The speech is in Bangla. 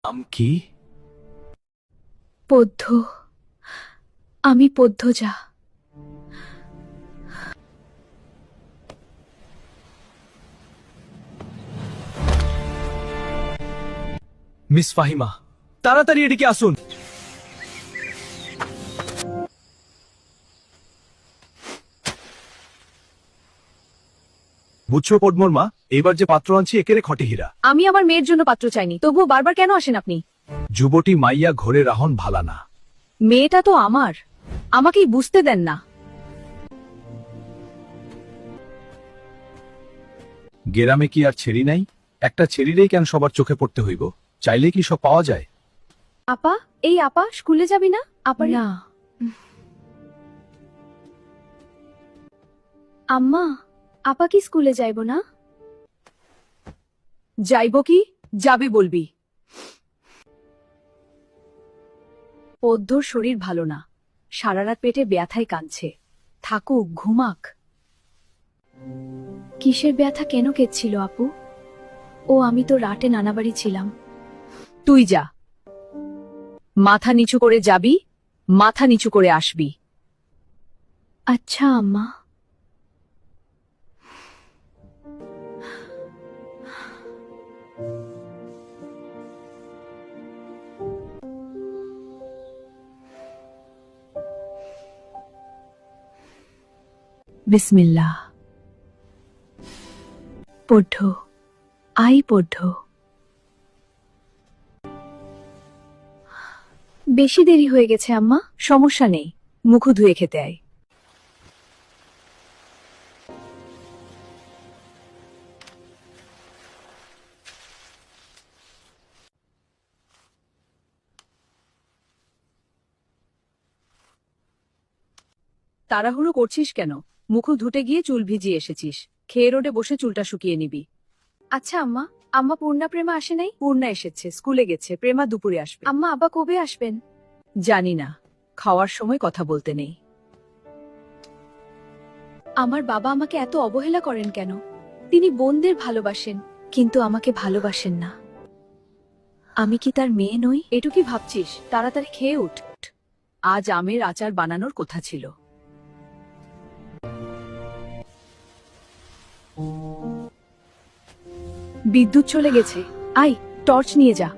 নাম কি? পদ্য। আমি পদ্যজা। মিস ফাহিমা, তাড়াতাড়ি এদিকে আসুন। বুঝছো পদ্মর মা, এবার যে পাত্র আনছি একেরে খটে হীরা। আমি আমার মেয়ের জন্য পাত্র চাইনি, তবুও বারবার কেন আসেন আপনি? যুবতী মাইয়া ঘরে রাহন ভালা না। মেয়েটা তো আমার, আমাকেই বুঝতে দেন না। গেরামে কি আর ছেড়ি নাই? একটা ছেড়িরেই কেন সবার চোখে পড়তে হইব? চাইলে কি সব পাওয়া যায়? আপা, এই আপা স্কুলে যাবি না? আপা না। আম্মা, আপা কি স্কুলে যাইব না? যাইব কি? যাবে বলবি। পদ্মর শরীর ভালো না, সারা রাত পেটে ব্যথায় কাঁদছে। থাকুক, ঘুমাক। কিসের ব্যথা, কেন কেঁদছিল আপু? ও আমি তো রাতে নানাবাড়ি ছিলাম। তুই যা, মাথা নিচু করে যাবি, মাথা নিচু করে আসবি। আচ্ছা আম্মা। বিসমিল্লাহ। পদ্য, আই পদ্য। বেশি দেরি হয়ে গেছে আম্মা। সমস্যা নেই, মুখ ধুয়ে খেতে আয়। তাড়াহুড়ো করছিস কেন? মুখ ধুতে গিয়ে চুল ভিজিয়ে এসেছিস। খেয়ে রোডে বসে চুলটা শুকিয়ে নিবি। আচ্ছা আম্মা, আম্মা পূর্ণা প্রেমা আসে নাই? পূর্ণা এসেছে, স্কুলে গেছে। প্রেমা দুপুরে আসবে। আম্মা আব্বা কবে আসবেন? জানি না, খাওয়ার সময় কথা বলতে নেই। আমার বাবা আমাকে এত অবহেলা করেন কেন? তিনি বোনদের ভালোবাসেন, কিন্তু আমাকে ভালোবাসেন না। আমি কি তার মেয়ে নই? এটু কি ভাবছিস? তাড়াতাড়ি খেয়ে উঠ। আজ আমের আচার বানানোর কথা ছিল। বিদ্যুৎ চলে গেছে, আই টর্চ নিয়ে যা।